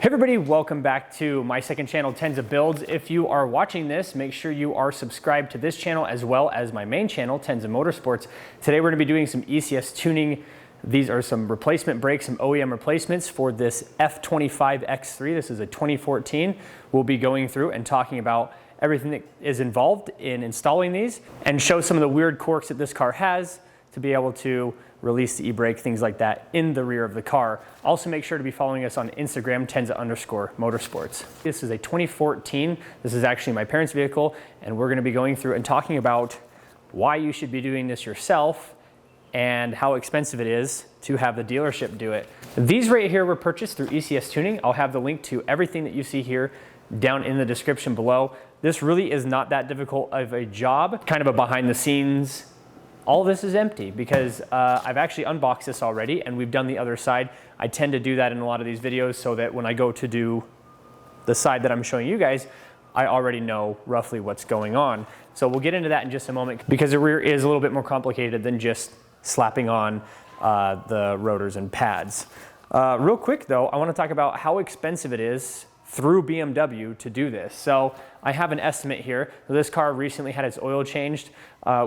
Hey everybody, welcome back to my second channel, Tenza Builds. If you are watching this, make sure you are subscribed to this channel as well as my main channel, Tenza Motorsports. Today we're gonna be doing some ECS tuning. These are some replacement brakes, some OEM replacements for this F25 X3. This is a 2014. We'll be going through and talking about everything that is involved in installing these and show some of the weird quirks that this car has to be able to release the e-brake, things like that in the rear of the car. Also make sure to be following us on Instagram, Tenza_motorsports. This is a 2014. This is actually my parents' vehicle, and we're gonna be going through and talking about why you should be doing this yourself and how expensive it is to have the dealership do it. These right here were purchased through ECS Tuning. I'll have the link to everything that you see here down in the description below. This really is not that difficult of a job, kind of a behind the scenes. All this is empty because I've actually unboxed this already and we've done the other side. I tend to do that in a lot of these videos so that when I go to do the side that I'm showing you guys, I already know roughly what's going on. So we'll get into that in just a moment because the rear is a little bit more complicated than just slapping on the rotors and pads. Real quick though, I want to talk about how expensive it is through BMW to do this. So I have an estimate here. This car recently had its oil changed.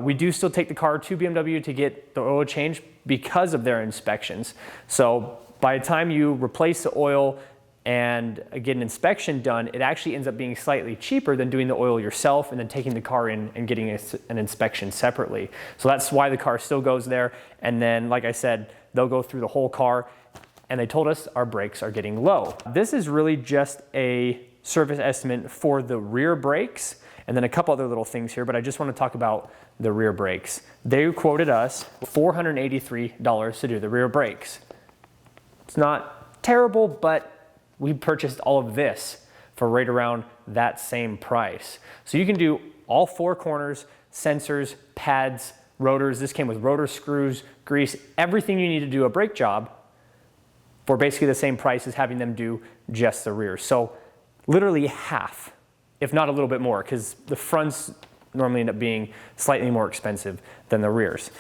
We do still take the car to BMW to get the oil changed because of their inspections. So by the time you replace the oil and get an inspection done, it actually ends up being slightly cheaper than doing the oil yourself and then taking the car in and getting an inspection separately. So that's why the car still goes there. And then, like I said, they'll go through the whole car, and they told us our brakes are getting low. This is really just a service estimate for the rear brakes and then a couple other little things here, but I just want to talk about the rear brakes. They quoted us $483 to do the rear brakes. It's not terrible, but we purchased all of this for right around that same price. So you can do all four corners, sensors, pads, rotors. This came with rotor screws, grease, everything you need to do a brake job for basically the same price as having them do just the rear. So literally half, if not a little bit more, because the fronts normally end up being slightly more expensive than the rears.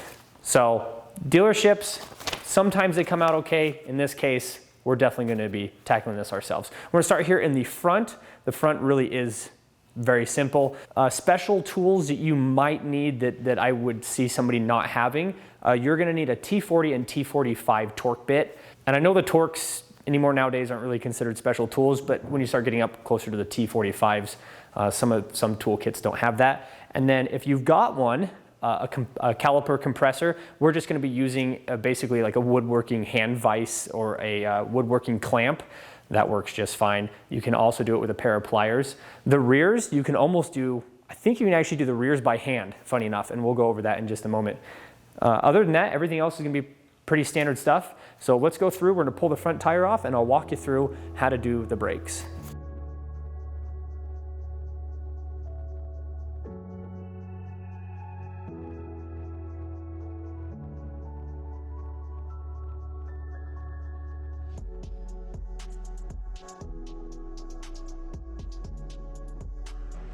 So dealerships, sometimes they come out okay. In this case, we're definitely gonna be tackling this ourselves. We're gonna start here in the front. The front really is very simple. Special tools that you might need that I would see somebody not having, you're gonna need a T40 and T45 torque bit. And I know the torques anymore nowadays aren't really considered special tools, but when you start getting up closer to the T45s, some tool kits don't have that. And then if you've got one, a caliper compressor, we're just gonna be using basically like a woodworking hand vise or a woodworking clamp. That works just fine. You can also do it with a pair of pliers. The rears, you can almost do, I think you can actually do the rears by hand, funny enough, and we'll go over that in just a moment. Other than that, everything else is gonna be pretty standard stuff. So let's go through, we're gonna pull the front tire off and I'll walk you through how to do the brakes.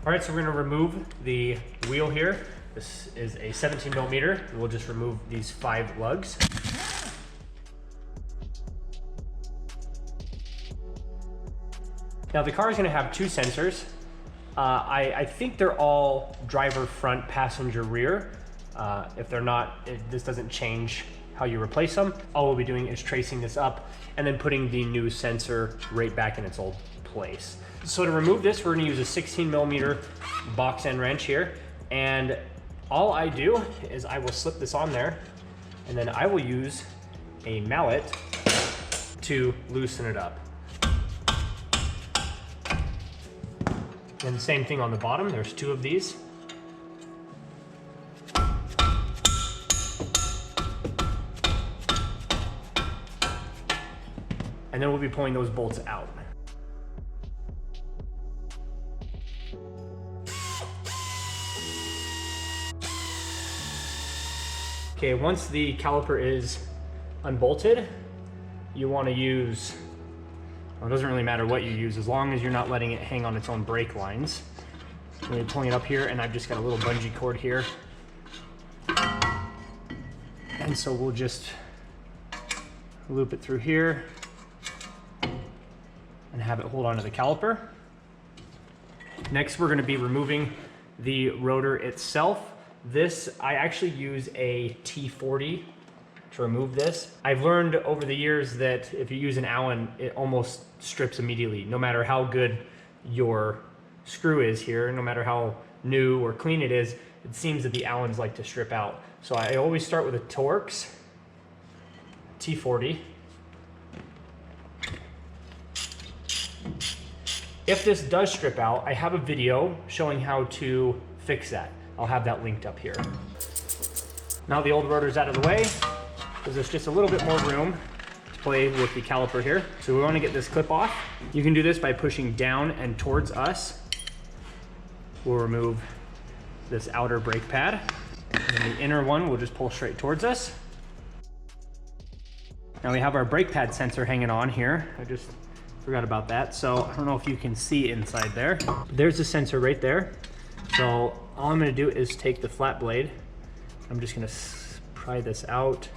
All right, so we're gonna remove the wheel here. This is a 17 millimeter. We'll just remove these 5 lugs. Now the car is gonna have 2 sensors. I think they're all driver front, passenger rear. If they're not, this doesn't change how you replace them. All we'll be doing is tracing this up and then putting the new sensor right back in its old place. So to remove this, we're gonna use a 16 millimeter box end wrench here. And all I do is I will slip this on there and then I will use a mallet to loosen it up. And the same thing on the bottom, there's 2 of these. And then we'll be pulling those bolts out. Okay, once the caliper is unbolted, you want to use, well, it doesn't really matter what you use as long as you're not letting it hang on its own brake lines. I'm going to be pulling it up here and I've just got a little bungee cord here. And so we'll just loop it through here and have it hold onto the caliper. Next, we're gonna be removing the rotor itself. This, I actually use a T40 to remove this. I've learned over the years that if you use an Allen, it almost strips immediately, no matter how good your screw is here, no matter how new or clean it is, it seems that the Allens like to strip out. So I always start with a Torx T40. If this does strip out, I have a video showing how to fix that. I'll have that linked up here. Now the old rotor's out of the way, because there's just a little bit more room to play with the caliper here. So we want to get this clip off. You can do this by pushing down and towards us. We'll remove this outer brake pad. And then the inner one will just pull straight towards us. Now we have our brake pad sensor hanging on here. I just forgot about that. So I don't know if you can see inside there. There's the sensor right there. So all I'm gonna do is take the flat blade. I'm just gonna pry this out.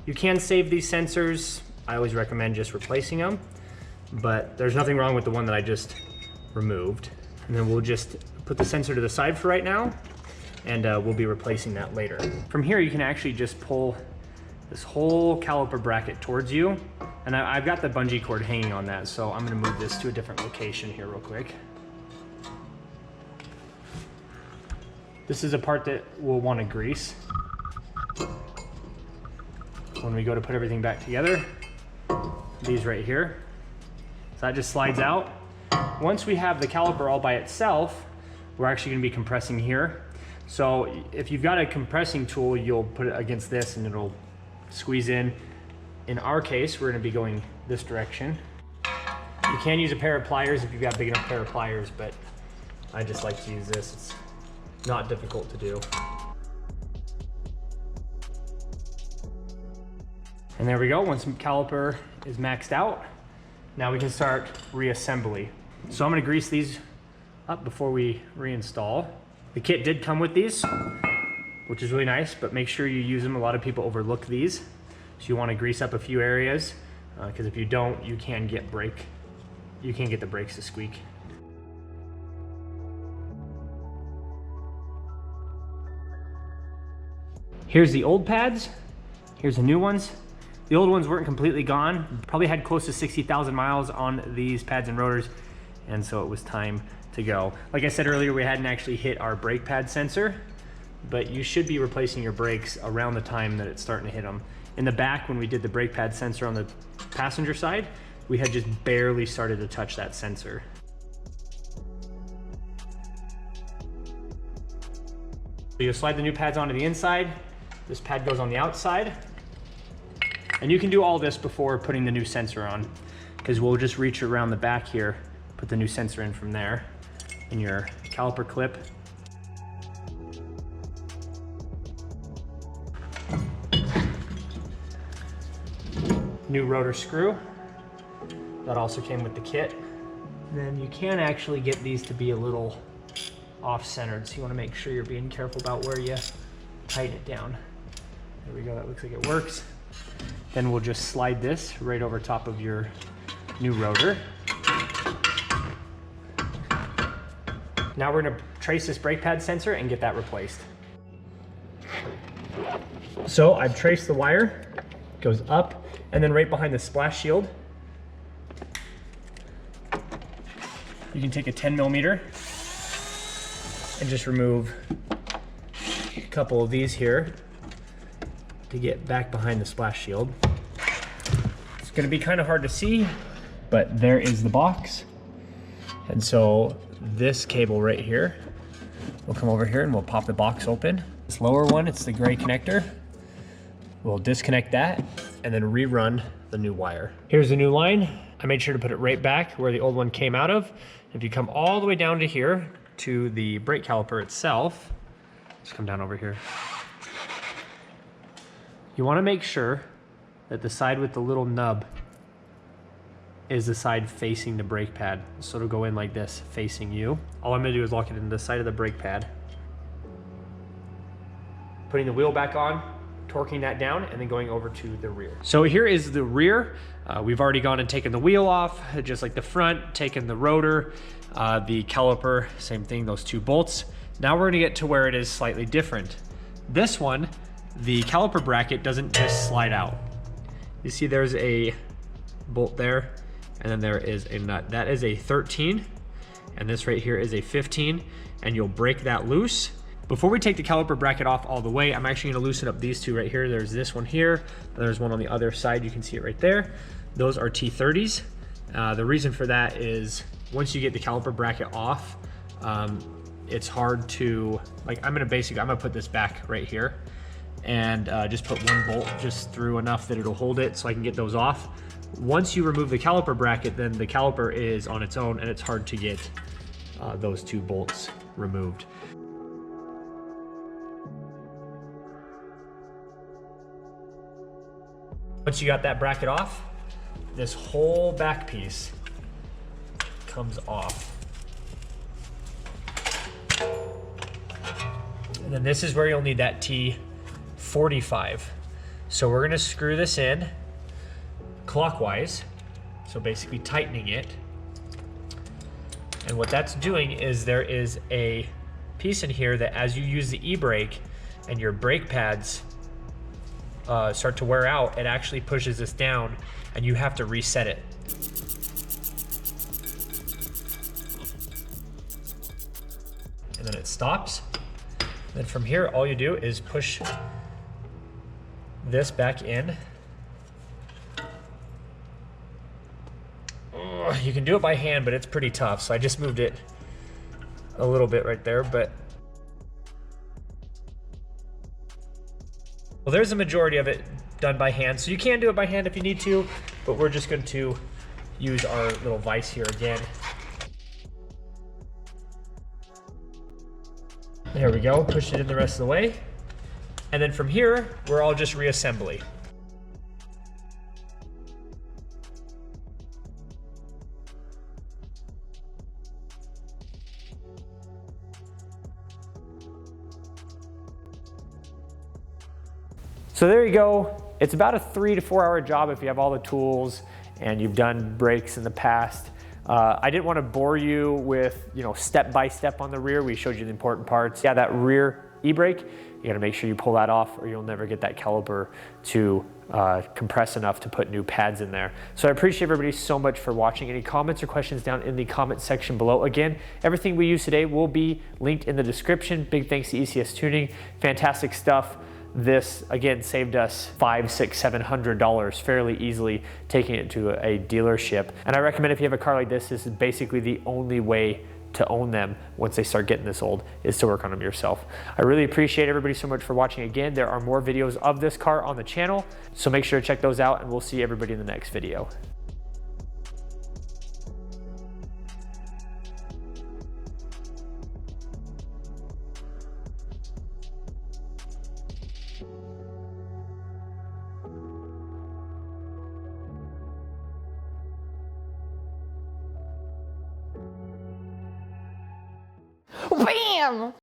You can save these sensors. I always recommend just replacing them, but there's nothing wrong with the one that I just removed. And then we'll just put the sensor to the side for right now, and we'll be replacing that later. From here, you can actually just pull this whole caliper bracket towards you. And I've got the bungee cord hanging on that, so I'm gonna move this to a different location here real quick. This is a part that we'll wanna grease when we go to put everything back together. These right here. So that just slides out. Once we have the caliper all by itself, we're actually gonna be compressing here. So if you've got a compressing tool, you'll put it against this and it'll squeeze in. In our case, we're gonna be going this direction. You can use a pair of pliers if you've got a big enough pair of pliers, but I just like to use this. It's not difficult to do. And there we go. Once the caliper is maxed out, now we can start reassembly. So I'm gonna grease these up before we reinstall. The kit did come with these, which is really nice, but make sure you use them. A lot of people overlook these. So you wanna grease up a few areas, because if you don't, you can get the brakes to squeak. Here's the old pads. Here's the new ones. The old ones weren't completely gone. Probably had close to 60,000 miles on these pads and rotors, and so it was time to go. Like I said earlier, we hadn't actually hit our brake pad sensor, but you should be replacing your brakes around the time that it's starting to hit them. In the back, when we did the brake pad sensor on the passenger side, we had just barely started to touch that sensor. So you'll slide the new pads onto the inside. This pad goes on the outside. And you can do all this before putting the new sensor on, because we'll just reach around the back here, put the new sensor in from there, and your caliper clip. New rotor screw. That also came with the kit. And then you can actually get these to be a little off-centered, so you want to make sure you're being careful about where you tighten it down. There we go, that looks like it works. Then we'll just slide this right over top of your new rotor. Now we're gonna trace this brake pad sensor and get that replaced. So I've traced the wire, goes up, and then right behind the splash shield, you can take a 10mm and just remove a couple of these here to get back behind the splash shield. It's gonna be kind of hard to see, but there is the box. And so this cable right here, we'll come over here and we'll pop the box open. This lower one, it's the gray connector. We'll disconnect that and then rerun the new wire. Here's the new line. I made sure to put it right back where the old one came out of. If you come all the way down to here to the brake caliper itself, let's come down over here. You want to make sure that the side with the little nub is the side facing the brake pad. So it'll go in like this, facing you. All I'm gonna do is lock it into the side of the brake pad. Putting the wheel back on, torquing that down and then going over to the rear. So here is the rear. We've already gone and taken the wheel off, just like the front, taken the rotor, the caliper, same thing, those 2 bolts. Now we're gonna get to where it is slightly different. This one, the caliper bracket doesn't just slide out. You see there's a bolt there, and then there is a nut. That is a 13, and this right here is a 15, and you'll break that loose. Before we take the caliper bracket off all the way, I'm actually gonna loosen up these 2 right here. There's this one here, there's one on the other side, you can see it right there. Those are T30s. The reason for that is once you get the caliper bracket off, it's hard to, like I'm gonna put this back right here and just put 1 bolt just through enough that it'll hold it so I can get those off. Once you remove the caliper bracket, then the caliper is on its own and it's hard to get those 2 bolts removed. Once you got that bracket off, this whole back piece comes off. And then this is where you'll need that T45. So we're gonna screw this in clockwise, so basically tightening it. And what that's doing is there is a piece in here that as you use the e-brake and your brake pads start to wear out, it actually pushes this down and you have to reset it. And then it stops. Then from here, all you do is push this back in. You can do it by hand, but it's pretty tough. So I just moved it a little bit right there, but well, there's a majority of it done by hand. So you can do it by hand if you need to, but we're just going to use our little vise here again. There we go, push it in the rest of the way. And then from here, we're all just reassembly. So there you go. It's about a 3 to 4 hour job if you have all the tools and you've done brakes in the past. I didn't want to bore you with, step by step on the rear. We showed you the important parts. Yeah, that rear e-brake, you got to make sure you pull that off or you'll never get that caliper to compress enough to put new pads in there. So I appreciate everybody so much for watching. Any comments or questions down in the comment section below. Again, everything we use today will be linked in the description. Big thanks to ECS Tuning. Fantastic stuff. This again saved us $500, $600, $700 fairly easily taking it to a dealership. And I recommend if you have a car like this is basically the only way to own them once they start getting this old, is to work on them yourself. I really appreciate everybody so much for watching. Again, there are more videos of this car on the channel, so make sure to check those out and we'll see everybody in the next video. Bam!